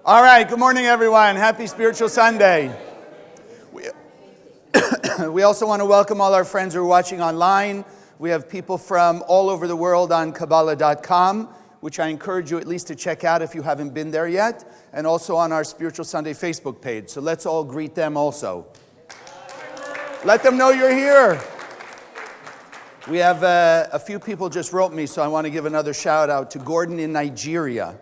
All right, good morning, everyone. Happy Spiritual Sunday. We also want to welcome all our friends who are watching online. We have people from all over the world on Kabbalah.com, which I encourage you at least to check out if you haven't been there yet, and also on our Spiritual Sunday Facebook page. So let's all greet them also. Let them know you're here. We have a few people just wrote me, so I want to give another shout out to Gordon in Nigeria,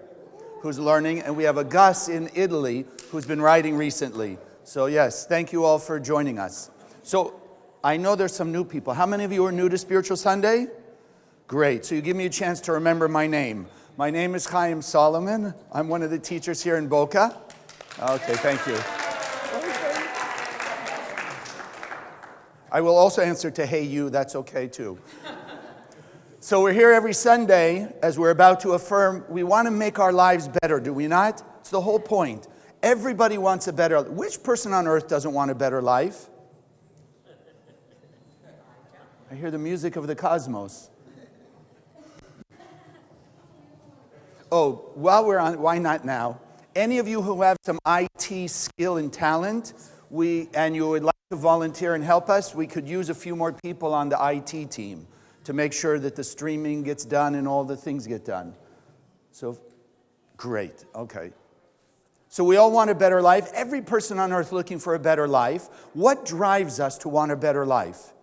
who's learning, and we have a Gus in Italy who's been writing recently. So yes, thank you all for joining us. So I know there's some new people. How many of you are new to Spiritual Sunday? Great. So you give me a chance to remember my name. My name is Chaim Solomon. I'm one of the teachers here in Boca. Okay, thank you. I will also answer to hey you, that's okay too. So we're here every Sunday as we're about to affirm we want to make our lives better, do we not? It's the whole point. Everybody wants a better life. Which person on earth doesn't want a better life? I hear the music of the cosmos. Oh, while we're on, why not now? Any of you who have some IT skill and talent, and you would like to volunteer and help us, we could use a few more people on the IT team to make sure that the streaming gets done and all the things get done. So, great, okay. So we all want a better life. Every person on earth looking for a better life. What drives us to want a better life?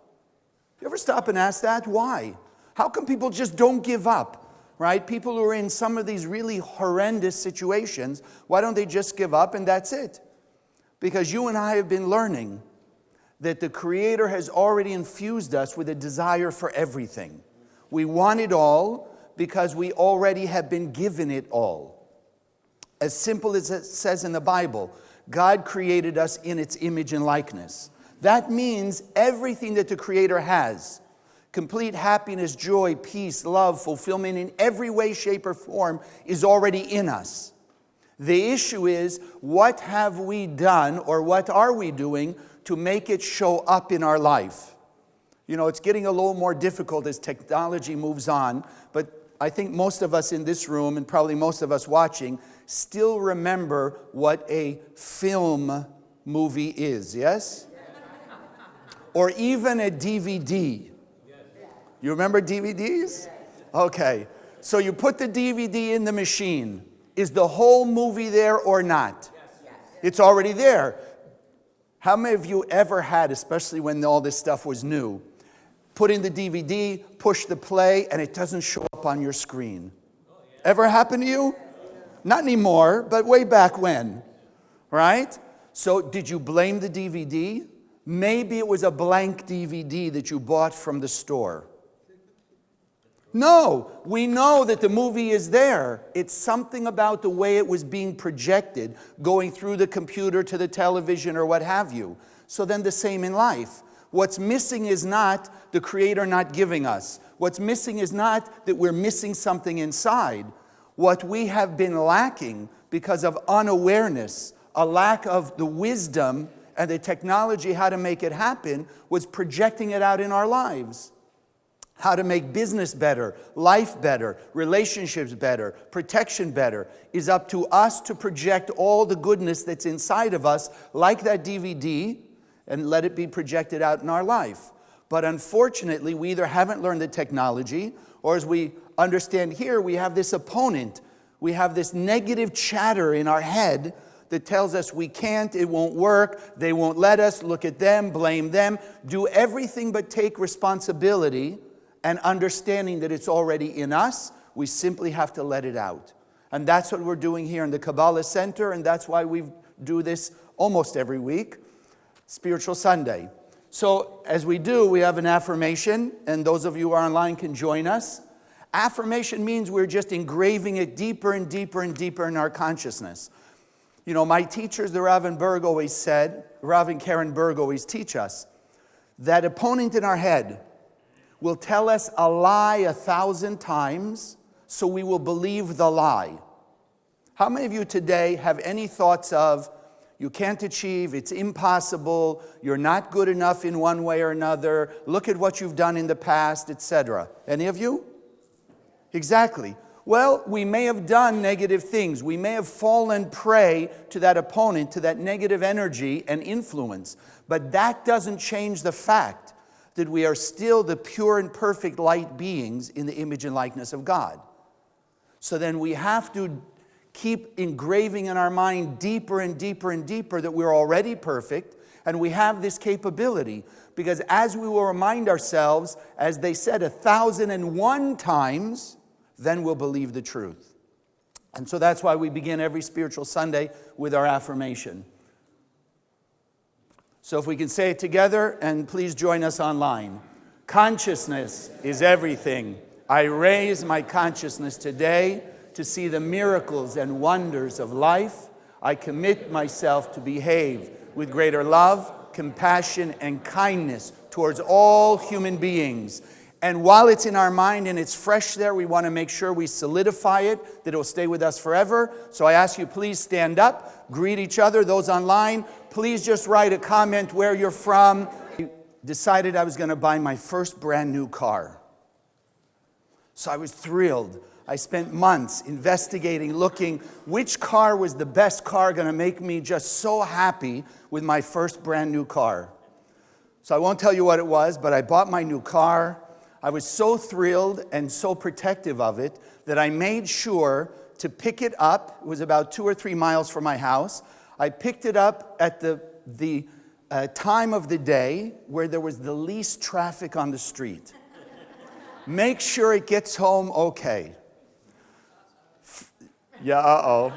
You ever stop and ask that? Why? How come people just don't give up, right? People who are in some of these really horrendous situations, why don't they just give up and that's it? Because you and I have been learning that the Creator has already infused us with a desire for everything. We want it all because we already have been given it all. As simple as it says in the Bible, God created us in its image and likeness. That means everything that the Creator has, complete happiness, joy, peace, love, fulfillment in every way, shape, or form is already in us. The issue is, what have we done or what are we doing to make it show up in our life? You know, it's getting a little more difficult as technology moves on, but I think most of us in this room and probably most of us watching still remember what a film movie is, yes? Or even a DVD. You remember DVDs? Okay, so you put the DVD in the machine. Is the whole movie there or not? Yes. It's already there. How many of you ever had, especially when all this stuff was new, put in the DVD, push the play, and it doesn't show up on your screen? Ever happened to you? Not anymore, but way back when, right? So did you blame the DVD? Maybe it was a blank DVD that you bought from the store. No, we know that the movie is there. It's something about the way it was being projected, going through the computer to the television or what have you. So then the same in life. What's missing is not the Creator not giving us. What's missing is not that we're missing something inside. What we have been lacking because of unawareness, a lack of the wisdom and the technology how to make it happen, was projecting it out in our lives. How to make business better, life better, relationships better, protection better, is up to us to project all the goodness that's inside of us, like that DVD, and let it be projected out in our life. But unfortunately, we either haven't learned the technology, or as we understand here, we have this opponent. We have this negative chatter in our head that tells us we can't, it won't work, they won't let us, look at them, blame them, do everything but take responsibility and understanding that it's already in us. We simply have to let it out. And that's what we're doing here in the Kabbalah Center, and that's why we do this almost every week, Spiritual Sunday. So as we do, we have an affirmation, and those of you who are online can join us. Affirmation means we're just engraving it deeper and deeper and deeper in our consciousness. You know, my teachers, the Rav and Karen Berg always teach us that opponent in our head will tell us a lie 1,000 times, so we will believe the lie. How many of you today have any thoughts of, you can't achieve, it's impossible, you're not good enough in one way or another, look at what you've done in the past, etc.? Any of you? Exactly. Well, we may have done negative things. We may have fallen prey to that opponent, to that negative energy and influence. But that doesn't change the fact that we are still the pure and perfect light beings in the image and likeness of God. So then we have to keep engraving in our mind deeper and deeper and deeper that we're already perfect and we have this capability. Because as we will remind ourselves, as they said 1,001 times, then we'll believe the truth. And so that's why we begin every spiritual Sunday with our affirmation. So if we can say it together, and please join us online. Consciousness is everything. I raise my consciousness today to see the miracles and wonders of life. I commit myself to behave with greater love, compassion, and kindness towards all human beings. And while it's in our mind and it's fresh there, we want to make sure we solidify it, that it will stay with us forever. So I ask you, please stand up, greet each other. Those online, please just write a comment where you're from. I decided I was going to buy my first brand new car. So I was thrilled. I spent months investigating, looking which car was the best car going to make me just so happy with my first brand new car. So I won't tell you what it was, but I bought my new car. I was so thrilled and so protective of it that I made sure to pick it up. It was about 2 or 3 miles from my house. I picked it up at the time of the day where there was the least traffic on the street. Make sure it gets home okay. Yeah,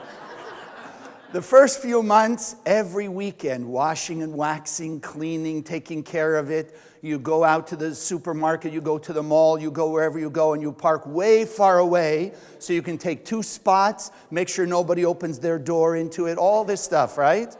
The first few months, every weekend, washing and waxing, cleaning, taking care of it. You go out to the supermarket, you go to the mall, you go wherever you go, and you park way far away so you can take 2 spots, make sure nobody opens their door into it, all this stuff, right?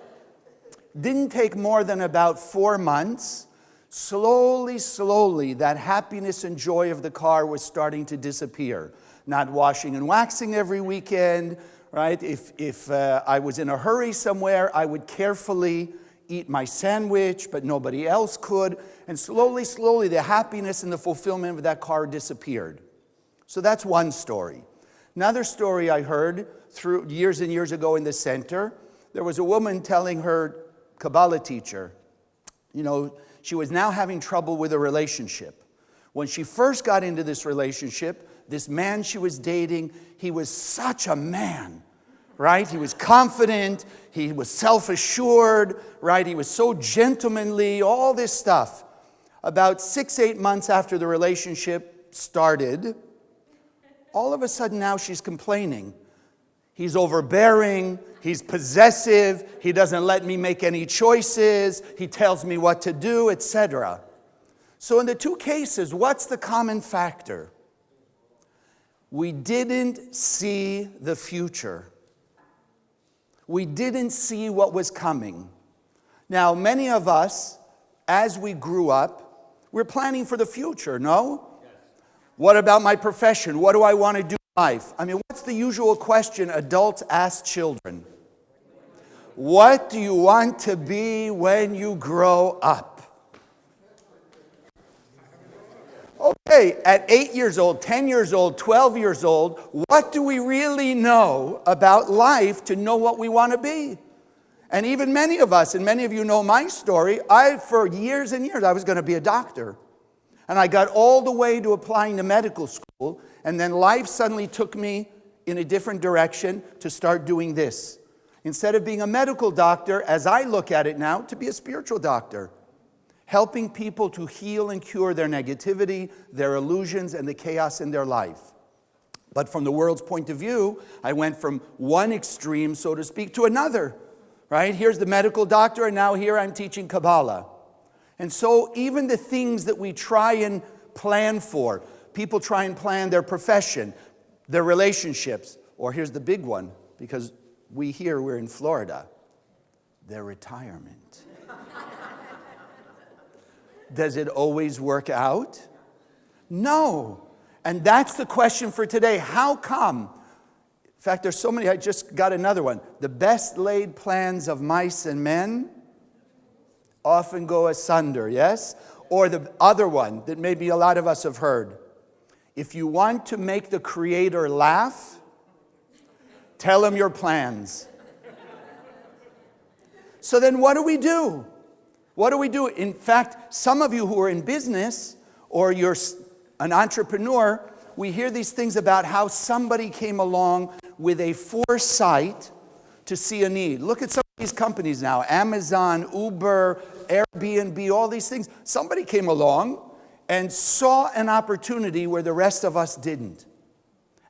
Didn't take more than about 4 months. Slowly, that happiness and joy of the car was starting to disappear. Not washing and waxing every weekend, right? If I was in a hurry somewhere, I would carefully eat my sandwich, but nobody else could. And slowly, the happiness and the fulfillment of that car disappeared. So that's one story. Another story I heard through years and years ago in the center, there was a woman telling her Kabbalah teacher, she was now having trouble with a relationship. When she first got into this relationship, this man she was dating, he was such a man, right? He was confident, he was self-assured, right? He was so gentlemanly, all this stuff. About 6-8 months after the relationship started, all of a sudden now she's complaining. He's overbearing, he's possessive, he doesn't let me make any choices, he tells me what to do, etc. So in the 2 cases, what's the common factor? We didn't see the future. We didn't see what was coming. Now, many of us, as we grew up, we're planning for the future, no? Yes. What about my profession? What do I want to do in life? I mean, what's the usual question adults ask children? What do you want to be when you grow up? Okay, at 8 years old, 10 years old, 12 years old, what do we really know about life to know what we want to be? And even many of us, and many of you know my story, for years and years, I was going to be a doctor. And I got all the way to applying to medical school, and then life suddenly took me in a different direction to start doing this. Instead of being a medical doctor, as I look at it now, to be a spiritual doctor. Helping people to heal and cure their negativity, their illusions, and the chaos in their life. But from the world's point of view, I went from one extreme, so to speak, to another. Right? Here's the medical doctor, and now here I'm teaching Kabbalah. And so even the things that we try and plan for, people try and plan their profession, their relationships, or here's the big one, because we're in Florida, their retirement. Does it always work out? No. And that's the question for today. How come? In fact, there's so many. I just got another one. The best laid plans of mice and men often go asunder, yes? Or the other one that maybe a lot of us have heard. If you want to make the Creator laugh, tell him your plans. So then what do we do? What do we do? In fact, some of you who are in business or you're an entrepreneur, we hear these things about how somebody came along with a foresight to see a need. Look at some of these companies now, Amazon, Uber, Airbnb, all these things. Somebody came along and saw an opportunity where the rest of us didn't.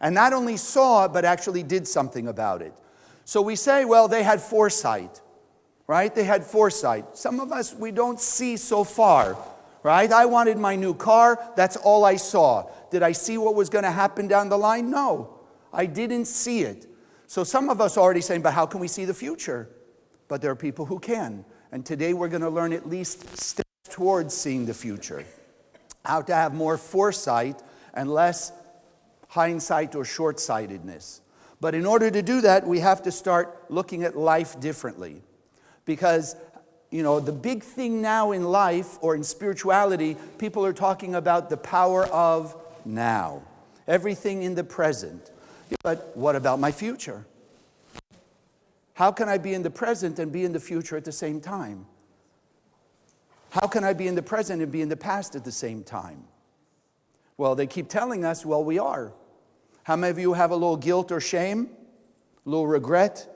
And not only saw it, but actually did something about it. So we say, well, they had foresight, right? They had foresight. Some of us, we don't see so far, right? I wanted my new car. That's all I saw. Did I see what was going to happen down the line? No, I didn't see it. So some of us are already saying, but how can we see the future? But there are people who can. And today we're going to learn at least steps towards seeing the future. How to have more foresight and less hindsight or short-sightedness. But in order to do that, we have to start looking at life differently. Because, the big thing now in life or in spirituality, people are talking about the power of now. Everything in the present. But what about my future? How can I be in the present and be in the future at the same time? How can I be in the present and be in the past at the same time? Well, they keep telling us, well, we are. How many of you have a little guilt or shame? A little regret?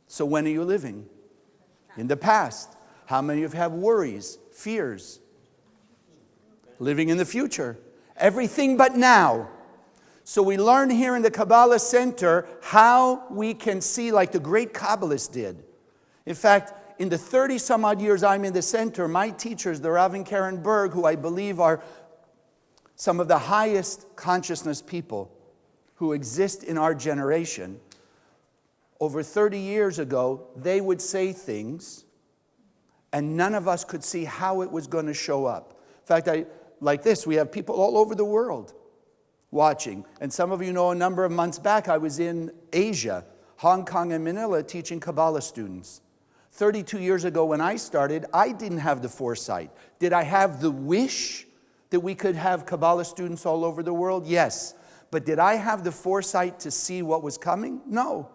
So when are you living? In the past. How many of you have worries, fears? Living in the future. Everything but now. So we learn here in the Kabbalah Center how we can see like the great Kabbalists did. In fact, in the 30-some odd years I'm in the center, my teachers, the Rav and Karen Berg, who I believe are some of the highest consciousness people who exist in our generation, over 30 years ago, they would say things, and none of us could see how it was going to show up. In fact, like this, we have people all over the world watching. And some of you know a number of months back, I was in Asia, Hong Kong and Manila, teaching Kabbalah students. 32 years ago when I started, I didn't have the foresight. Did I have the wish that we could have Kabbalah students all over the world? Yes. But did I have the foresight to see what was coming? No.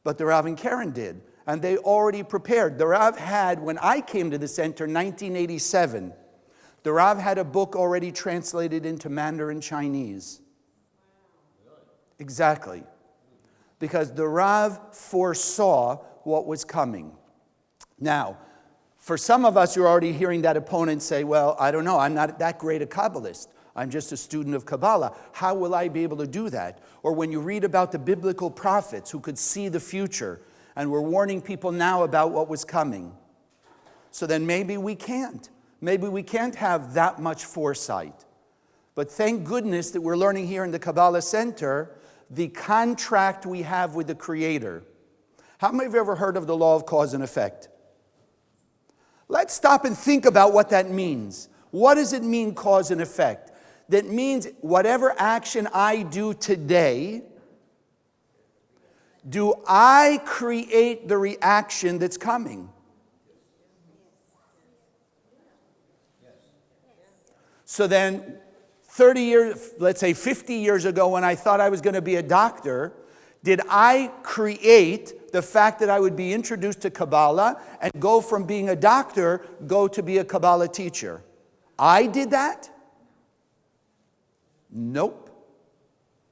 But the Rav and Karen did. And they already prepared. The Rav had, when I came to the center in 1987, the Rav had a book already translated into Mandarin Chinese. Exactly. Because the Rav foresaw what was coming. Now, for some of us, you're already hearing that opponent say, well, I don't know, I'm not that great a Kabbalist. I'm just a student of Kabbalah. How will I be able to do that? Or when you read about the biblical prophets who could see the future and were warning people now about what was coming. So then maybe we can't. Maybe we can't have that much foresight. But thank goodness that we're learning here in the Kabbalah Center the contract we have with the Creator. How many of you ever heard of the law of cause and effect? Let's stop and think about what that means. What does it mean, cause and effect? That means whatever action I do today, do I create the reaction that's coming? So then 30 years, let's say 50 years ago when I thought I was going to be a doctor, did I create the fact that I would be introduced to Kabbalah and go from being a doctor, go to be a Kabbalah teacher? I did that? Nope.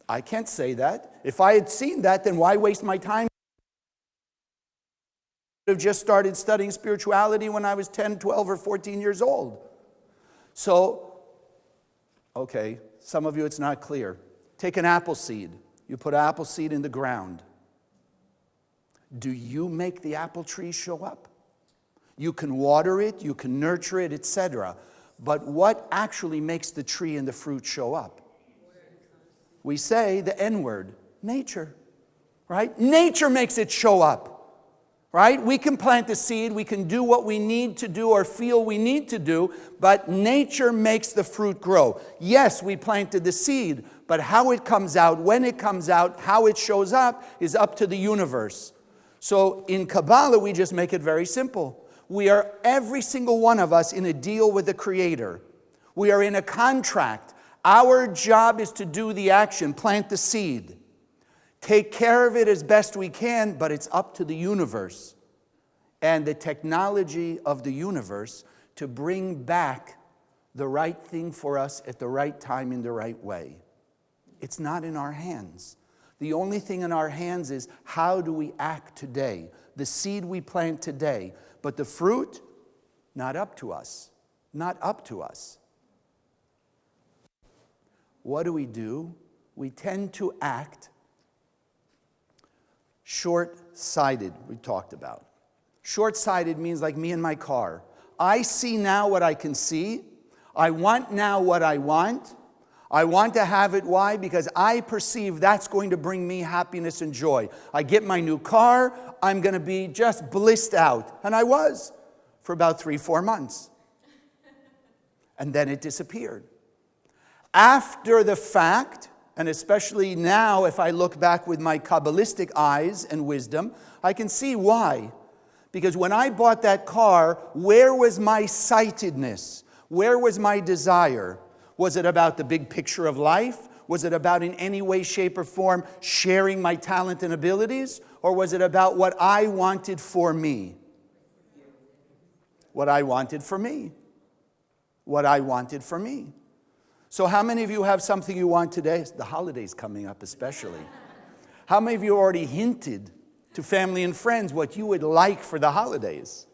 I can't say that. If I had seen that, then why waste my time? I would have just started studying spirituality when I was 10, 12, or 14 years old. So, okay, some of you it's not clear. Take an apple seed. You put an apple seed in the ground. Do you make the apple tree show up? You can water it, you can nurture it, etc. But what actually makes the tree and the fruit show up? We say the N word, nature, right? Nature makes it show up, right? We can plant the seed, we can do what we need to do or feel we need to do, but nature makes the fruit grow. Yes, we planted the seed, but how it comes out, when it comes out, how it shows up is up to the universe. So in Kabbalah, we just make it very simple. We are, every single one of us, in a deal with the Creator. We are in a contract. Our job is to do the action, plant the seed. Take care of it as best we can, but it's up to the universe and the technology of the universe to bring back the right thing for us at the right time in the right way. It's not in our hands. The only thing in our hands is how do we act today? The seed we plant today, but the fruit, not up to us. Not up to us. What do? We tend to act short-sighted, we talked about. Short-sighted means like me in my car. I see now what I can see. I want now what I want. I want to have it. Why? Because I perceive that's going to bring me happiness and joy. I get my new car, I'm going to be just blissed out. And I was for about 3-4 months. And then it disappeared. After the fact, and especially now if I look back with my Kabbalistic eyes and wisdom, I can see why. Because when I bought that car, where was my sightedness? Where was my desire? Was it about the big picture of life? Was it about in any way, shape, or form sharing my talent and abilities? Or was it about what I wanted for me? What I wanted for me. What I wanted for me. So how many of you have something you want today? The holidays coming up especially. How many of you already hinted to family and friends what you would like for the holidays?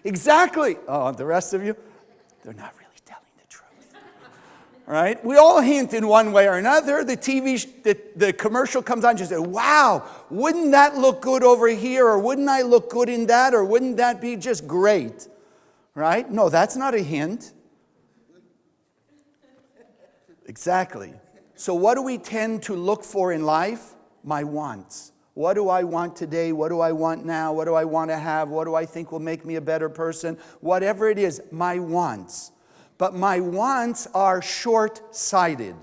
Exactly. Oh, the rest of you, they're not really telling the truth. All right? We all hint in one way or another. The commercial comes on and you say, wow, wouldn't that look good over here? Or wouldn't I look good in that? Or wouldn't that be just great? Right? No, that's not a hint. Exactly. So what do we tend to look for in life? My wants. What do I want today? What do I want now? What do I want to have? What do I think will make me a better person? Whatever it is, my wants. But my wants are short-sighted.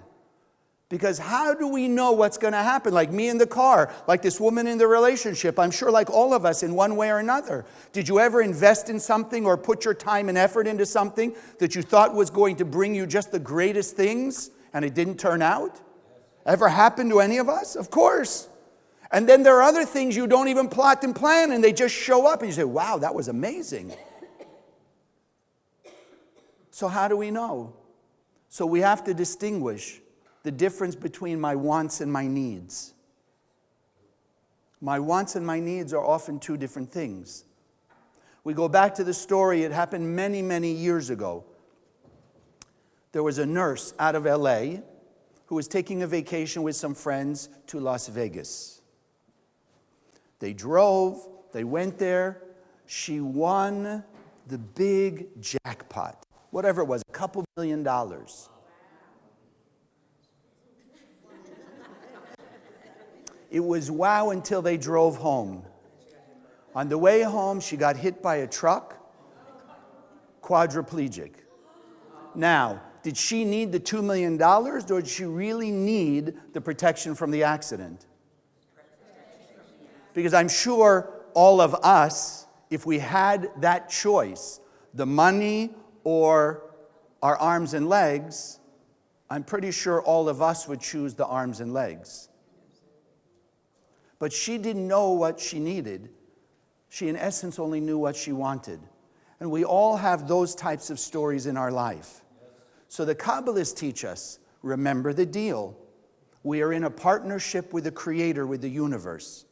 Because how do we know what's going to happen? Like me in the car, like this woman in the relationship. I'm sure like all of us in one way or another. Did you ever invest in something or put your time and effort into something that you thought was going to bring you just the greatest things and it didn't turn out? Ever happened to any of us? Of course. And then there are other things you don't even plot and plan and they just show up and you say, wow, that was amazing. So how do we know? So we have to distinguish the difference between my wants and my needs. My wants and my needs are often two different things. We go back to the story, it happened many, many years ago. There was a nurse out of LA who was taking a vacation with some friends to Las Vegas. They drove, they went there, she won the big jackpot. Whatever it was, a couple $1 million. It was wow until they drove home. On the way home, she got hit by a truck, quadriplegic. Now, did she need the $2 million or did she really need the protection from the accident? Because I'm sure all of us, if we had that choice, the money or our arms and legs, I'm pretty sure all of us would choose the arms and legs. But she didn't know what she needed. She, in essence, only knew what she wanted. And we all have those types of stories in our life. So the Kabbalists teach us, remember the deal. We are in a partnership with the Creator, with the universe.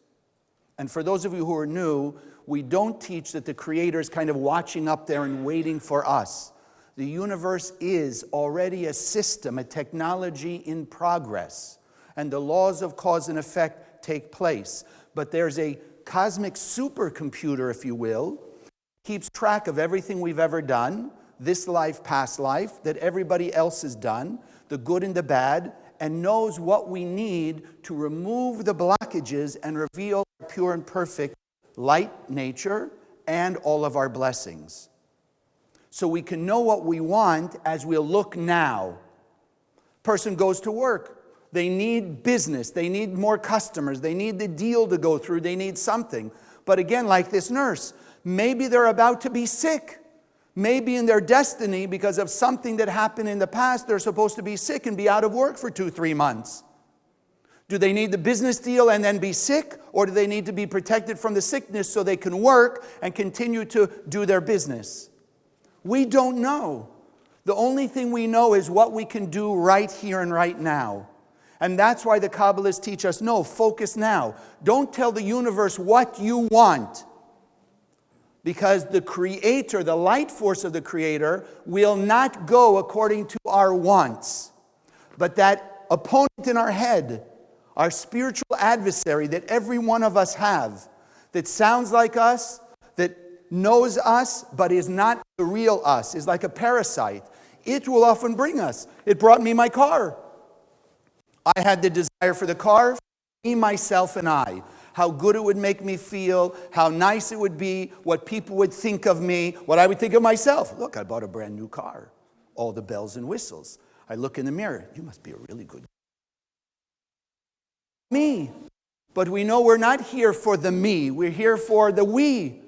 And for those of you who are new, we don't teach that the Creator is kind of watching up there and waiting for us. The universe is already a system, a technology in progress. And the laws of cause and effect take place. But there's a cosmic supercomputer, if you will, keeps track of everything we've ever done, this life, past life, that everybody else has done, the good and the bad, and knows what we need to remove the blockages and reveal our pure and perfect light nature and all of our blessings. So we can know what we want as we'll look now. Person goes to work. They need business. They need more customers. They need the deal to go through. They need something. But again, like this nurse, maybe they're about to be sick. Maybe in their destiny, because of something that happened in the past, they're supposed to be sick and be out of work for 2-3 months. Do they need the business deal and then be sick? Or do they need to be protected from the sickness so they can work and continue to do their business? We don't know. The only thing we know is what we can do right here and right now. And that's why the Kabbalists teach us, no, focus now. Don't tell the universe what you want. Because the Creator, the light force of the Creator, will not go according to our wants. But that opponent in our head, our spiritual adversary that every one of us have, that sounds like us, that knows us, but is not the real us, is like a parasite. It will often bring us. It brought me my car. I had the desire for the car, me, myself, and I. How good it would make me feel, how nice it would be, what people would think of me, what I would think of myself. Look, I bought a brand new car. All the bells and whistles. I look in the mirror. You must be a really good me. But we know we're not here for the me. We're here for the we.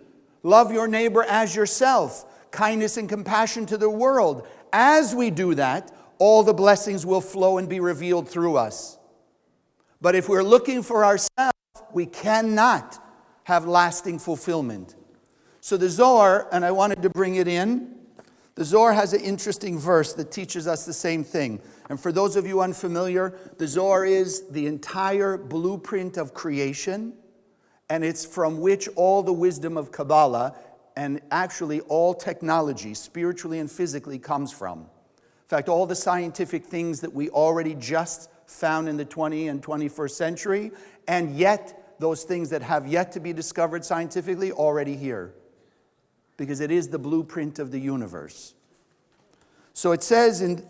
Love your neighbor as yourself. Kindness and compassion to the world. As we do that, all the blessings will flow and be revealed through us. But if we're looking for ourselves, we cannot have lasting fulfillment. So the Zohar, and I wanted to bring it in, the Zohar has an interesting verse that teaches us the same thing. And for those of you unfamiliar, the Zohar is the entire blueprint of creation, and it's from which all the wisdom of Kabbalah and actually all technology, spiritually and physically, comes from. In fact, all the scientific things that we already just found in the 20th and 21st century, and yet those things that have yet to be discovered scientifically, already here. Because it is the blueprint of the universe. So it says,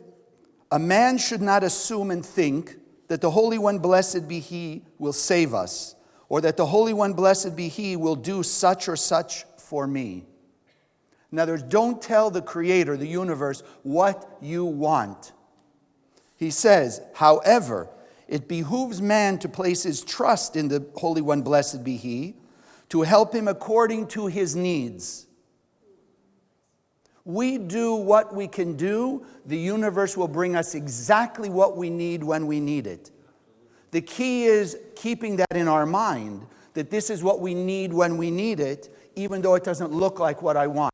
a man should not assume and think that the Holy One, blessed be He, will save us, or that the Holy One, blessed be He, will do such or such for me. In other words, don't tell the Creator, the universe, what you want. He says, however, it behooves man to place his trust in the Holy One, blessed be He, to help him according to his needs. We do what we can do, the universe will bring us exactly what we need when we need it. The key is keeping that in our mind, that this is what we need when we need it, even though it doesn't look like what I want.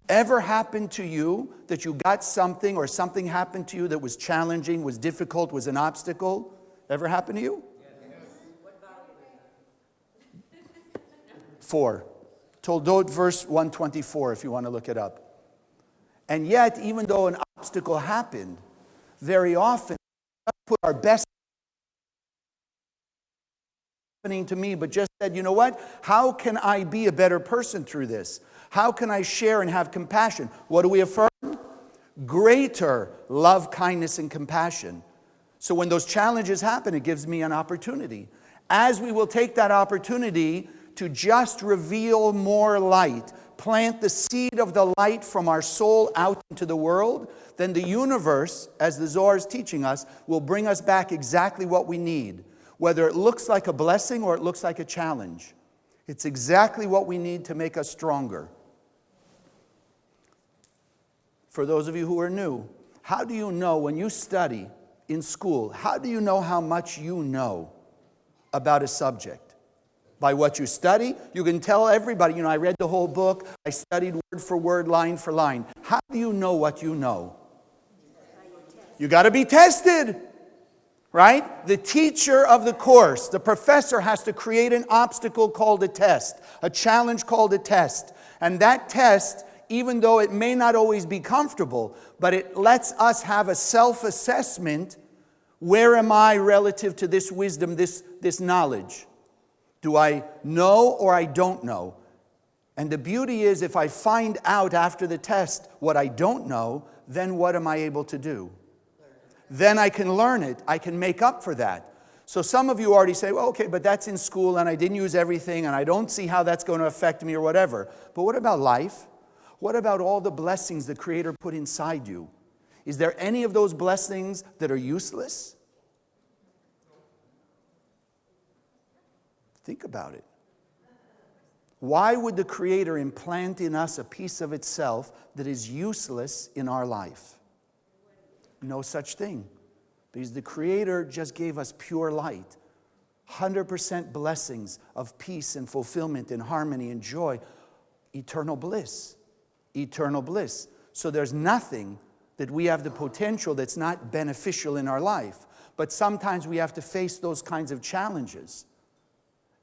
Ever happened to you that you got something or something happened to you that was challenging, was difficult, was an obstacle? Ever happened to you? Yes. 4. Toldot verse 124 if you want to look it up. And yet, even though an obstacle happened, very often we put our best happening to me, but just said, you know what? How can I be a better person through this? How can I share and have compassion? What do we affirm? Greater love, kindness, and compassion. So when those challenges happen, it gives me an opportunity. As we will take that opportunity to just reveal more light, plant the seed of the light from our soul out into the world, then the universe, as the Zohar is teaching us, will bring us back exactly what we need. Whether it looks like a blessing or it looks like a challenge. It's exactly what we need to make us stronger. For those of you who are new, how do you know when you study in school, how do you know how much you know about a subject? By what you study, you can tell everybody, I read the whole book, I studied word for word, line for line. How do you know what you know? You got to be tested, right? The teacher of the course, the professor has to create an obstacle called a test, a challenge called a test. And that test, even though it may not always be comfortable, but it lets us have a self-assessment. Where am I relative to this wisdom, this knowledge? Do I know or I don't know? And the beauty is, if I find out after the test what I don't know, then what am I able to do? Then I can learn it. I can make up for that. So some of you already say, well, okay, but that's in school and I didn't use everything and I don't see how that's going to affect me or whatever. But what about life? What about all the blessings the Creator put inside you? Is there any of those blessings that are useless? Think about it. Why would the Creator implant in us a piece of itself that is useless in our life? No such thing. Because the Creator just gave us pure light. 100% blessings of peace and fulfillment and harmony and joy. Eternal bliss. Eternal bliss. So there's nothing that we have the potential that's not beneficial in our life. But sometimes we have to face those kinds of challenges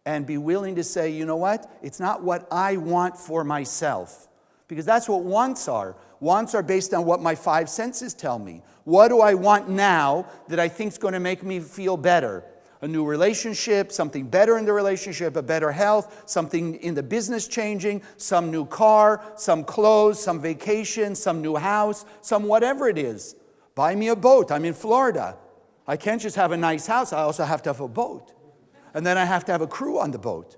and be willing to say, you know what? It's not what I want for myself. Because that's what wants are. Wants are based on what my five senses tell me. What do I want now that I think is going to make me feel better? A new relationship, something better in the relationship, a better health, something in the business changing, some new car, some clothes, some vacation, some new house, some whatever it is. Buy me a boat. I'm in Florida. I can't just have a nice house. I also have to have a boat. And then I have to have a crew on the boat.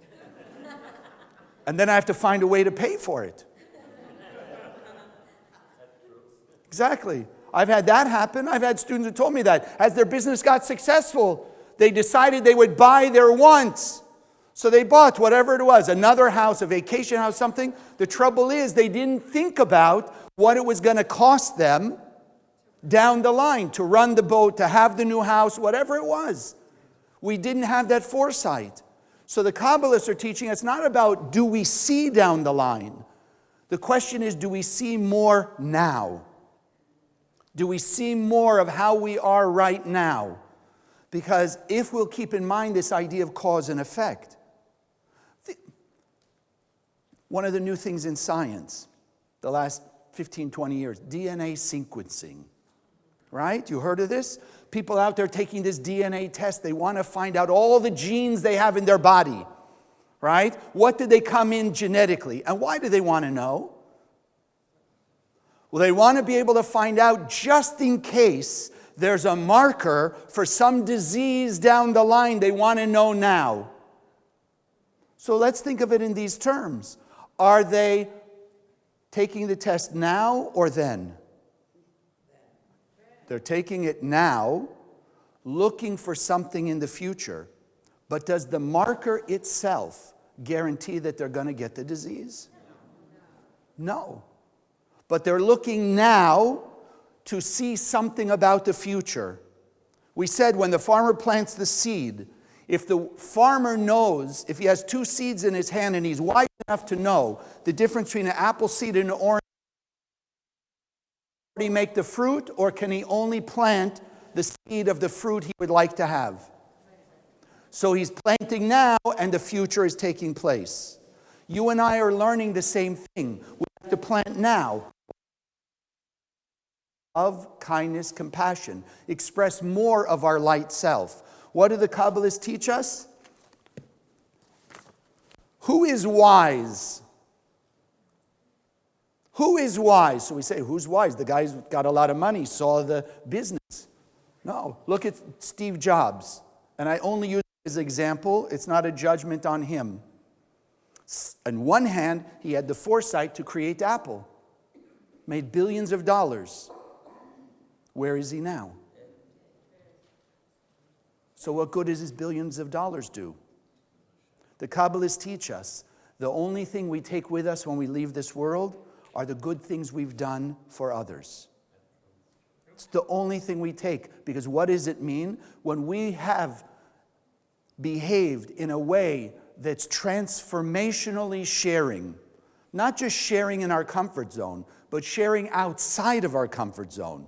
And then I have to find a way to pay for it. Exactly. I've had that happen. I've had students who told me that. As their business got successful, they decided they would buy their wants. So they bought whatever it was, another house, a vacation house, something. The trouble is they didn't think about what it was going to cost them down the line to run the boat, to have the new house, whatever it was. We didn't have that foresight. So the Kabbalists are teaching us not about do we see down the line. The question is, do we see more now? Do we see more of how we are right now? Because if we'll keep in mind this idea of cause and effect, one of the new things in science, the last 15, 20 years, DNA sequencing, right? You heard of this? People out there taking this DNA test, they want to find out all the genes they have in their body, right? What did they come in genetically? And why do they want to know? Well, they want to be able to find out just in case there's a marker for some disease down the line they want to know now. So let's think of it in these terms. Are they taking the test now or then? They're taking it now, looking for something in the future. But does the marker itself guarantee that they're going to get the disease? No. But they're looking now to see something about the future. We said when the farmer plants the seed, if the farmer knows, if he has two seeds in his hand and he's wise enough to know the difference between an apple seed and an orange, can he make the fruit, or can he only plant the seed of the fruit he would like to have? So he's planting now and the future is taking place. You and I are learning the same thing. We have to plant now. Love, kindness, compassion. Express more of our light self. What do the Kabbalists teach us? Who is wise? Who is wise? So we say, who's wise? The guy's got a lot of money, saw the business. No, look at Steve Jobs. And I only use it as an example. It's not a judgment on him. On one hand, he had the foresight to create Apple. Made billions of dollars. Where is he now? So what good does his billions of dollars do? The Kabbalists teach us the only thing we take with us when we leave this world are the good things we've done for others. It's the only thing we take. Because what does it mean? When we have behaved in a way that's transformationally sharing, not just sharing in our comfort zone, but sharing outside of our comfort zone.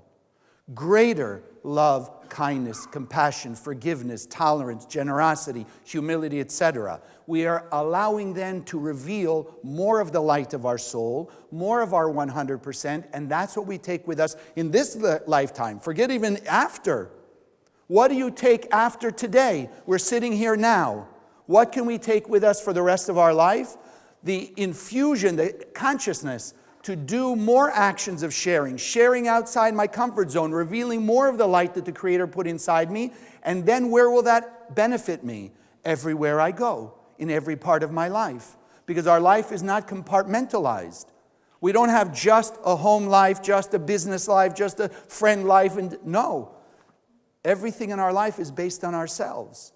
Greater love, kindness, compassion, forgiveness, tolerance, generosity, humility, etc. We are allowing then to reveal more of the light of our soul, more of our 100%, and that's what we take with us in this lifetime. Forget even after. What do you take after today? We're sitting here now. What can we take with us for the rest of our life? The infusion, the consciousness to do more actions of sharing outside my comfort zone, revealing more of the light that the Creator put inside me, and then where will that benefit me? Everywhere I go, in every part of my life. Because our life is not compartmentalized. We don't have just a home life, just a business life, just a friend life, and no. Everything in our life is based on ourselves.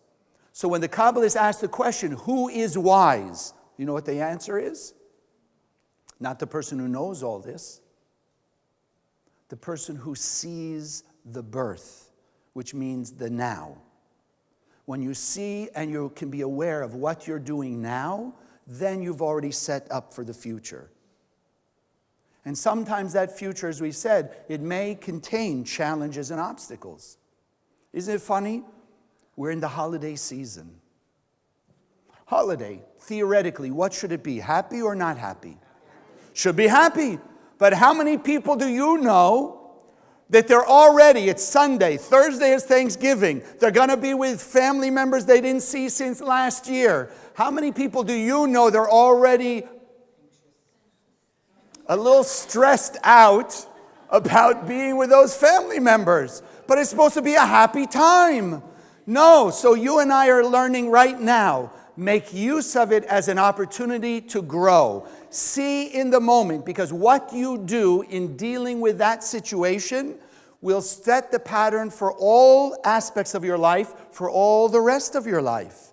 So when the Kabbalists ask the question, who is wise? You know what the answer is? Not the person who knows all this. The person who sees the birth, which means the now. When you see and you can be aware of what you're doing now, then you've already set up for the future. And sometimes that future, as we said, it may contain challenges and obstacles. Isn't it funny? We're in the holiday season. Holiday, theoretically, what should it be? Happy or not happy? Should be happy. But how many people do you know that they're already, it's Sunday, Thursday is Thanksgiving, they're going to be with family members they didn't see since last year? How many people do you know they're already a little stressed out about being with those family members? But it's supposed to be a happy time. No, so you and I are learning right now. Make use of it as an opportunity to grow. See in the moment, because what you do in dealing with that situation will set the pattern for all aspects of your life, for all the rest of your life.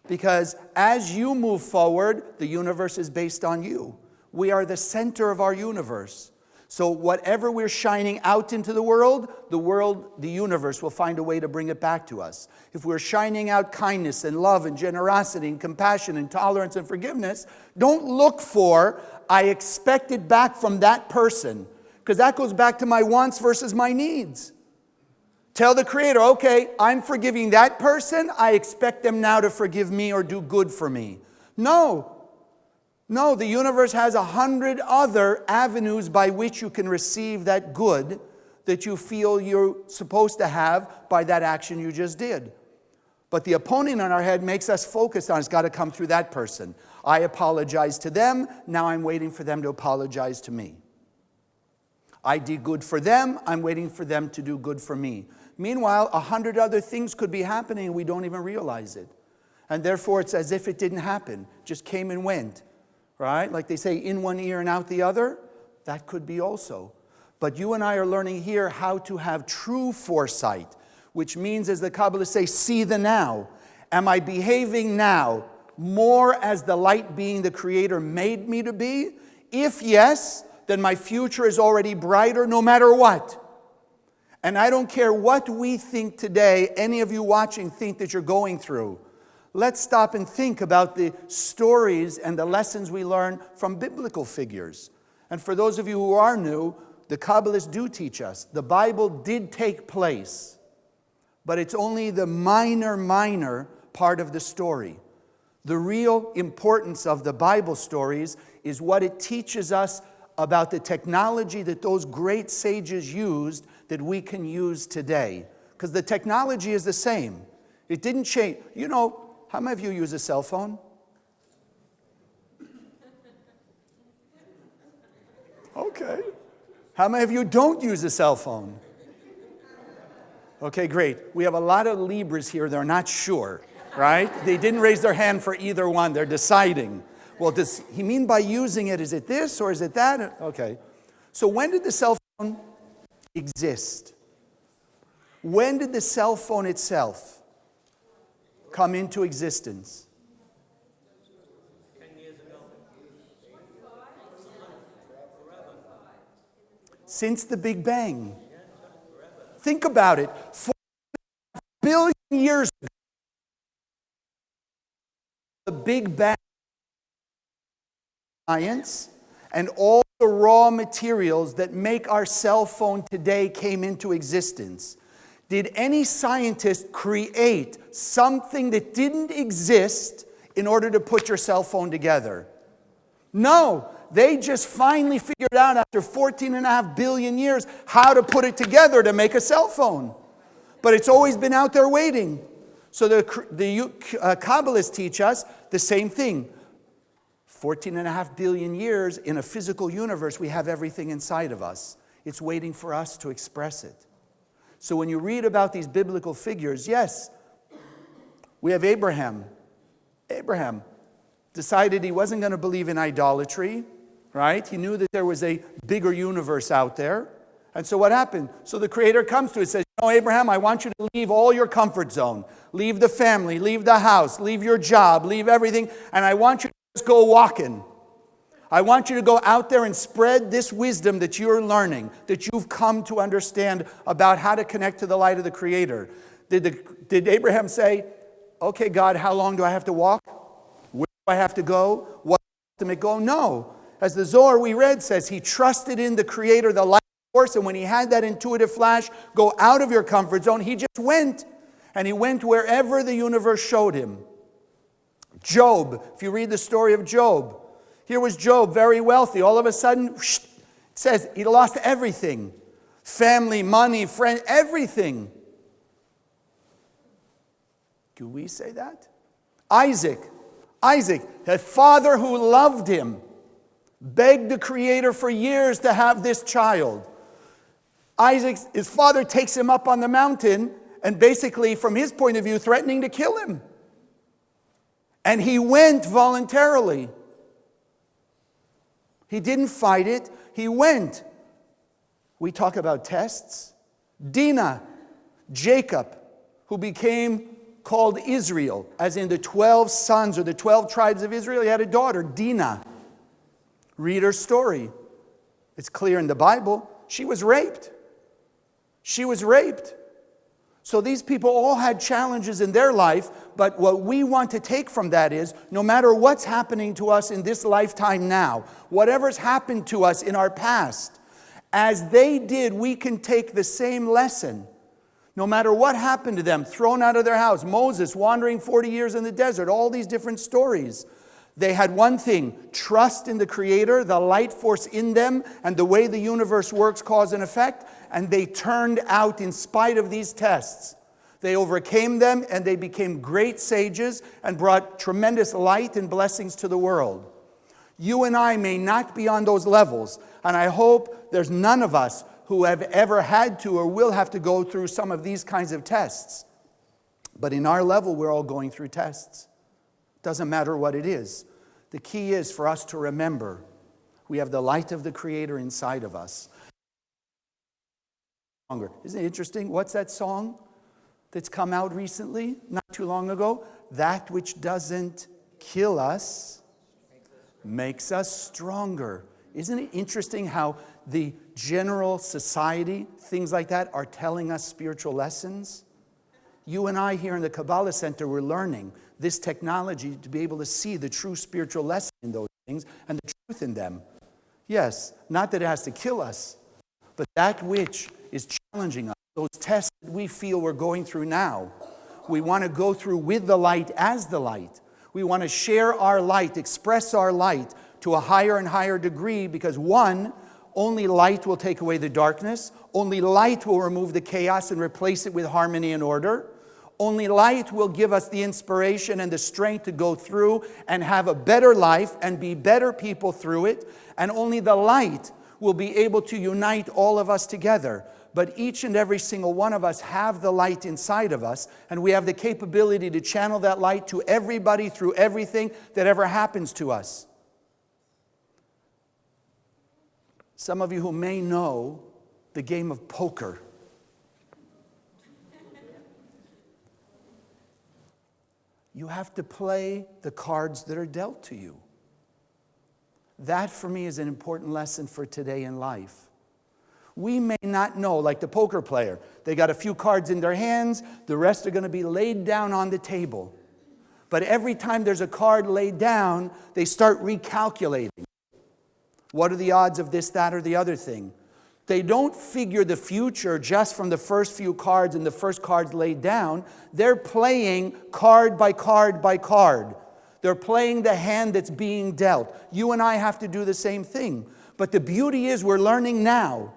Because as you move forward, the universe is based on you. We are the center of our universe. So whatever we're shining out into the world, the universe will find a way to bring it back to us. If we're shining out kindness and love and generosity and compassion and tolerance and forgiveness, don't look for, I expect it back from that person. Because that goes back to my wants versus my needs. Tell the Creator, okay, I'm forgiving that person. I expect them now to forgive me or do good for me. No, the universe has 100 other avenues by which you can receive that good that you feel you're supposed to have by that action you just did. But the opponent in our head makes us focus on, it's got to come through that person. I apologize to them, now I'm waiting for them to apologize to me. I did good for them, I'm waiting for them to do good for me. Meanwhile, 100 other things could be happening and we don't even realize it. And therefore it's as if it didn't happen, just came and went. Right? Like they say, in one ear and out the other. That could be also. But you and I are learning here how to have true foresight, which means, as the Kabbalists say, see the now. Am I behaving now more as the light being the Creator made me to be? If yes, then my future is already brighter no matter what. And I don't care what we think today, any of you watching think that you're going through. Let's stop and think about the stories and the lessons we learn from biblical figures. And for those of you who are new, the Kabbalists do teach us. The Bible did take place, but it's only the minor part of the story. The real importance of the Bible stories is what it teaches us about the technology that those great sages used that we can use today. Because the technology is the same. It didn't change. You know, how many of you use a cell phone? Okay. How many of you don't use a cell phone? Okay, great. We have a lot of Libras here. They're not sure, right? They didn't raise their hand for either one. They're deciding. Well, does he mean by using it, is it this or is it that? Okay. So when did the cell phone exist? When did the cell phone itself come into existence? 10 years ago. Since the Big Bang. Think about it. 4 billion years ago, the Big Bang, science, and all the raw materials that make our cell phone today came into existence. Did any scientist create something that didn't exist in order to put your cell phone together? No, they just finally figured out after 14.5 billion years how to put it together to make a cell phone. But it's always been out there waiting. So the Kabbalists teach us the same thing. 14.5 billion years in a physical universe, we have everything inside of us. It's waiting for us to express it. So when you read about these biblical figures, yes, we have Abraham. Abraham decided he wasn't going to believe in idolatry, right? He knew that there was a bigger universe out there. And so what happened? So the Creator comes to him and says, you know, Abraham, I want you to leave all your comfort zone. Leave the family, leave the house, leave your job, leave everything. And I want you to just go walking. I want you to go out there and spread this wisdom that you're learning, that you've come to understand about how to connect to the light of the Creator. Did Abraham say, okay, God, how long do I have to walk? Where do I have to go? What to make go? No. As the Zohar we read says, he trusted in the Creator, the light force, and when he had that intuitive flash, go out of your comfort zone, he just went. And he went wherever the universe showed him. Job, if you read the story of Job, here was Job, very wealthy. All of a sudden, it says he lost everything. Family, money, friend, everything. Do we say that? Isaac, the father who loved him, begged the Creator for years to have this child. Isaac, his father takes him up on the mountain and basically, from his point of view, threatening to kill him. And he went voluntarily. He didn't fight it. He went. We talk about tests. Dinah, Jacob, who became called Israel, as in the 12 sons or the 12 tribes of Israel, he had a daughter, Dinah. Read her story. It's clear in the Bible. She was raped. She was raped. So these people all had challenges in their life, but what we want to take from that is, no matter what's happening to us in this lifetime now, whatever's happened to us in our past, as they did, we can take the same lesson. No matter what happened to them, thrown out of their house, Moses wandering 40 years in the desert, all these different stories. They had one thing, trust in the Creator, the light force in them, and the way the universe works, cause and effect, and they turned out in spite of these tests. They overcame them, and they became great sages and brought tremendous light and blessings to the world. You and I may not be on those levels, and I hope there's none of us who have ever had to or will have to go through some of these kinds of tests. But in our level, we're all going through tests. Doesn't matter what it is. The key is for us to remember we have the light of the Creator inside of us. Isn't it interesting? What's that song that's come out recently, not too long ago? That which doesn't kill us makes us stronger. Isn't it interesting how the general society, things like that, are telling us spiritual lessons? You and I here in the Kabbalah Center, we're learning this technology to be able to see the true spiritual lesson in those things and the truth in them. Yes, not that it has to kill us, but that which is challenging us, those tests that we feel we're going through now, we want to go through with the light as the light. We want to share our light, express our light to a higher and higher degree because one, only light will take away the darkness. Only light will remove the chaos and replace it with harmony and order. Only light will give us the inspiration and the strength to go through and have a better life and be better people through it. And only the light will be able to unite all of us together. But each and every single one of us have the light inside of us, and we have the capability to channel that light to everybody through everything that ever happens to us. Some of you who may know the game of poker. You have to play the cards that are dealt to you. That, for me, is an important lesson for today in life. We may not know, like the poker player, they got a few cards in their hands, the rest are going to be laid down on the table. But every time there's a card laid down, they start recalculating. What are the odds of this, that, or the other thing? They don't figure the future just from the first few cards and the first cards laid down. They're playing card by card by card. They're playing the hand that's being dealt. You and I have to do the same thing. But the beauty is we're learning now,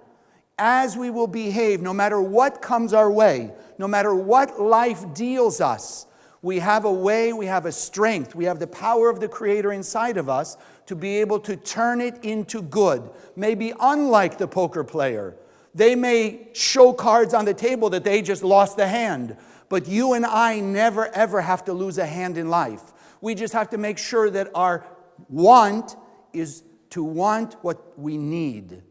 as we will behave, no matter what comes our way, no matter what life deals us, we have a way, we have a strength, we have the power of the Creator inside of us to be able to turn it into good. Maybe unlike the poker player. They may show cards on the table that they just lost the hand. But you and I never ever have to lose a hand in life. We just have to make sure that our want is to want what we need.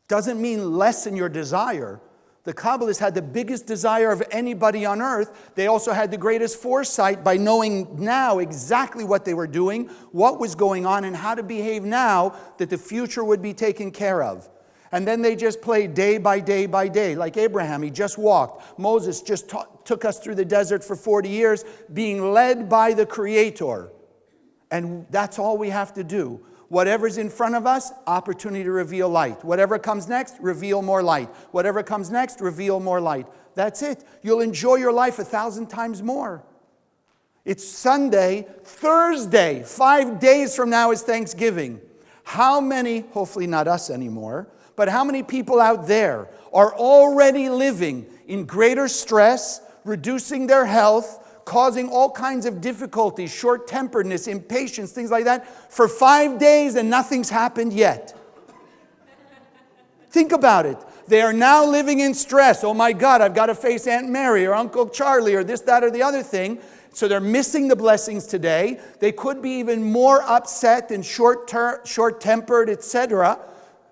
Doesn't mean lessen your desire, The Kabbalists had the biggest desire of anybody on earth. They also had the greatest foresight by knowing now exactly what they were doing, what was going on, and how to behave now that the future would be taken care of. And then they just played day by day by day. Like Abraham, he just walked. Moses just took us through the desert for 40 years, being led by the Creator. And that's all we have to do. Whatever's in front of us, opportunity to reveal light. Whatever comes next, reveal more light. Whatever comes next, reveal more light. That's it. You'll enjoy your life 1,000 times more. It's Sunday. Thursday, 5 days from now, is Thanksgiving. How many, hopefully not us anymore, but how many people out there are already living in greater stress, reducing their health, causing all kinds of difficulties, short-temperedness, impatience, things like that, for 5 days and nothing's happened yet? Think about it. They are now living in stress. Oh my God, I've got to face Aunt Mary or Uncle Charlie or this, that, or the other thing. So they're missing the blessings today. They could be even more upset and short-tempered, etc.,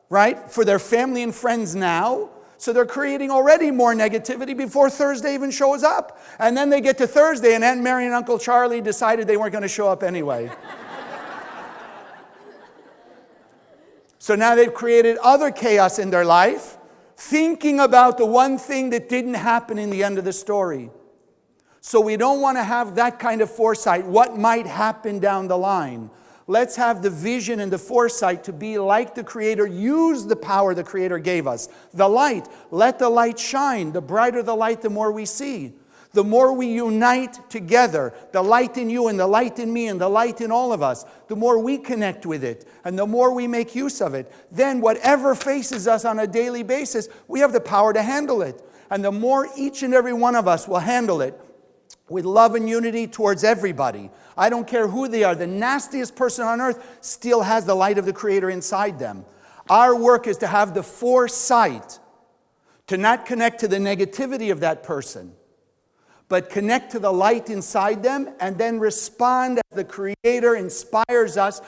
right, for their family and friends now. So they're creating already more negativity before Thursday even shows up. And then they get to Thursday and Aunt Mary and Uncle Charlie decided they weren't going to show up anyway. So now they've created other chaos in their life, thinking about the one thing that didn't happen in the end of the story. So we don't want to have that kind of foresight, what might happen down the line. Let's have the vision and the foresight to be like the Creator. Use the power the Creator gave us. The light. Let the light shine. The brighter the light, the more we see. The more we unite together, the light in you and the light in me and the light in all of us, the more we connect with it and the more we make use of it, then whatever faces us on a daily basis, we have the power to handle it. And the more each and every one of us will handle it with love and unity towards everybody. I don't care who they are. The nastiest person on earth still has the light of the Creator inside them. Our work is to have the foresight to not connect to the negativity of that person, but connect to the light inside them and then respond as the Creator inspires us to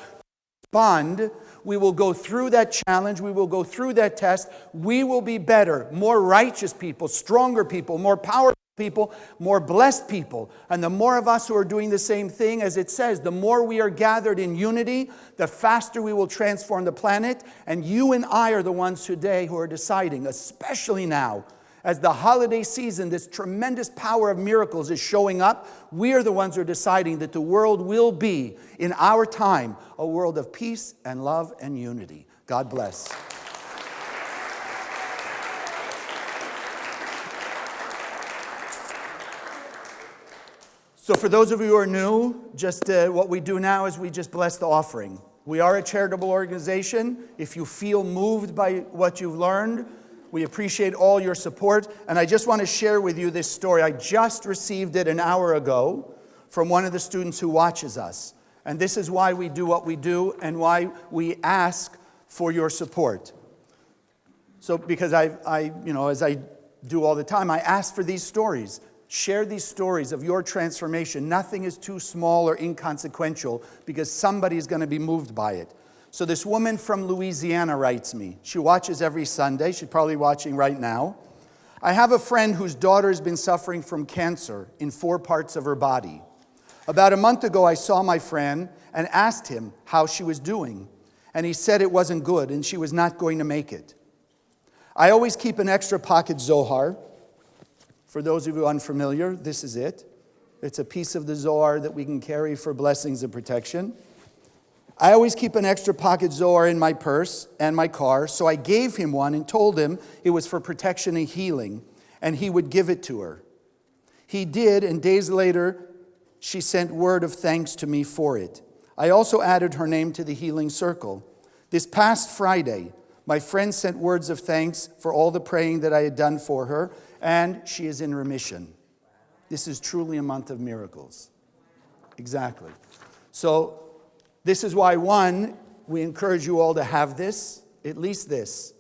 respond. We will go through that challenge. We will go through that test. We will be better, more righteous people, stronger people, more powerful people, more blessed people. And the more of us who are doing the same thing, as it says, the more we are gathered in unity, the faster we will transform the planet. And you and I are the ones today who are deciding, especially now, as the holiday season, this tremendous power of miracles is showing up. We are the ones who are deciding that the world will be, in our time, a world of peace and love and unity. God bless. So for those of you who are new, just what we do now is we just bless the offering. We are a charitable organization. If you feel moved by what you've learned, we appreciate all your support. And I just want to share with you this story. I just received it an hour ago from one of the students who watches us. And this is why we do what we do and why we ask for your support. So because as I do all the time, I ask for these stories. Share these stories of your transformation. Nothing is too small or inconsequential because somebody is going to be moved by it. So this woman from Louisiana writes me. She watches every Sunday. She's probably watching right now. I have a friend whose daughter has been suffering from cancer in 4 parts of her body. About a month ago, I saw my friend and asked him how she was doing. And he said it wasn't good and she was not going to make it. I always keep an extra pocket Zohar. For those of you unfamiliar, this is it. It's a piece of the Zohar that we can carry for blessings and protection. I always keep an extra pocket Zohar in my purse and my car, so I gave him one and told him it was for protection and healing, and he would give it to her. He did, and days later, she sent word of thanks to me for it. I also added her name to the healing circle. This past Friday, my friend sent words of thanks for all the praying that I had done for her, and she is in remission. This is truly a month of miracles. Exactly. So this is why, one, we encourage you all to have this, at least this.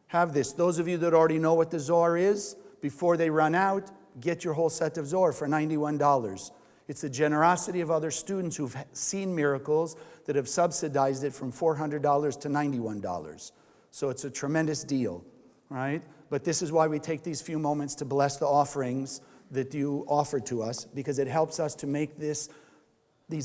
Have this. Those of you that already know what the Zohar is, before they run out, get your whole set of Zohar for $91. It's the generosity of other students who've seen miracles that have subsidized it from $400 to $91. So it's a tremendous deal, right? But this is why we take these few moments to bless the offerings that you offer to us, because it helps us to make these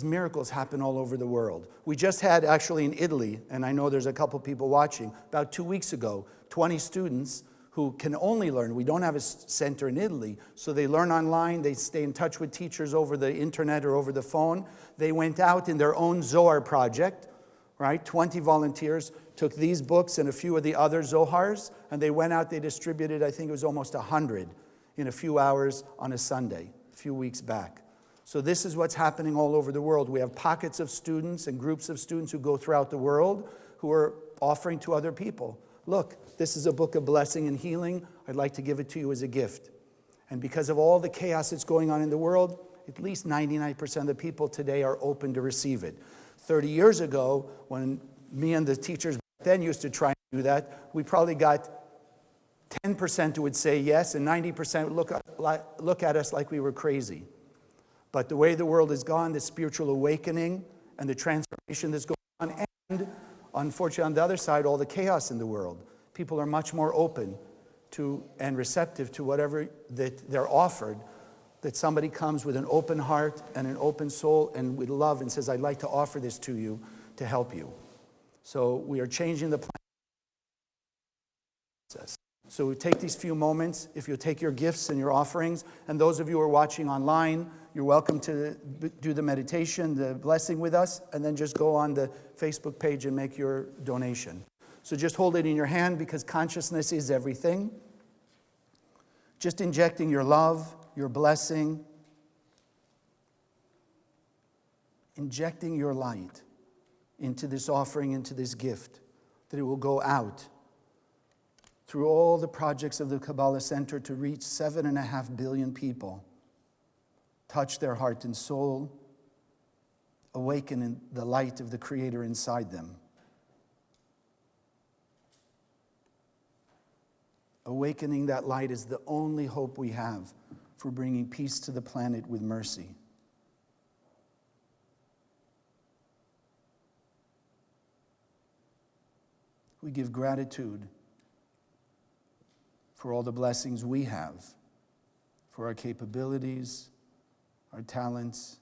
miracles happen all over the world. We just had, actually in Italy, and I know there's a couple people watching, about 2 weeks ago, 20 students who can only learn. We don't have a center in Italy, so they learn online, they stay in touch with teachers over the internet or over the phone. They went out in their own Zohar project, right? 20 volunteers took these books and a few of the other Zohars, and they went out, they distributed, I think it was almost 100 in a few hours on a Sunday, a few weeks back. So this is what's happening all over the world. We have pockets of students and groups of students who go throughout the world who are offering to other people. Look, this is a book of blessing and healing. I'd like to give it to you as a gift. And because of all the chaos that's going on in the world, at least 99% of the people today are open to receive it. 30 years ago, when me and the teachers back then used to try and do that, we probably got 10% who would say yes, and 90% would look at us like we were crazy. But the way the world has gone, the spiritual awakening and the transformation that's going on, and unfortunately on the other side, all the chaos in the world, people are much more open to and receptive to whatever that they're offered, that somebody comes with an open heart and an open soul and with love and says, I'd like to offer this to you to help you. So we are changing the process. So we take these few moments, if you'll take your gifts and your offerings, and those of you who are watching online, you're welcome to do the meditation, the blessing with us, and then just go on the Facebook page and make your donation. So just hold it in your hand, because consciousness is everything. Just injecting your love, your blessing, injecting your light into this offering, into this gift, that it will go out through all the projects of the Kabbalah Center to reach 7.5 billion people, touch their heart and soul, awaken in the light of the Creator inside them. Awakening that light is the only hope we have for bringing peace to the planet with mercy. We give gratitude for all the blessings we have, for our capabilities, our talents,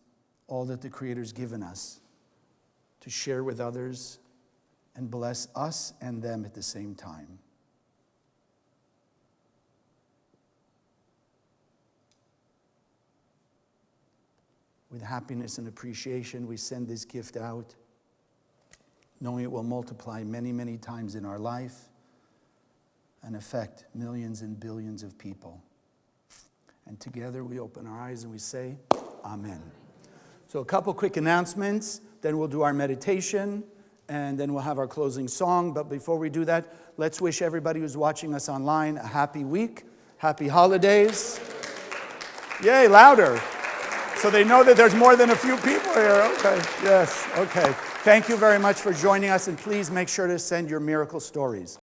all that the Creator's given us to share with others and bless us and them at the same time. With happiness and appreciation, we send this gift out, knowing it will multiply many, many times in our life and affect millions and billions of people. And together we open our eyes and we say, Amen. So a couple quick announcements, then we'll do our meditation, and then we'll have our closing song. But before we do that, let's wish everybody who's watching us online a happy week, happy holidays. Yay, louder. So they know that there's more than a few people here. Okay, yes, okay. Thank you very much for joining us, and please make sure to send your miracle stories.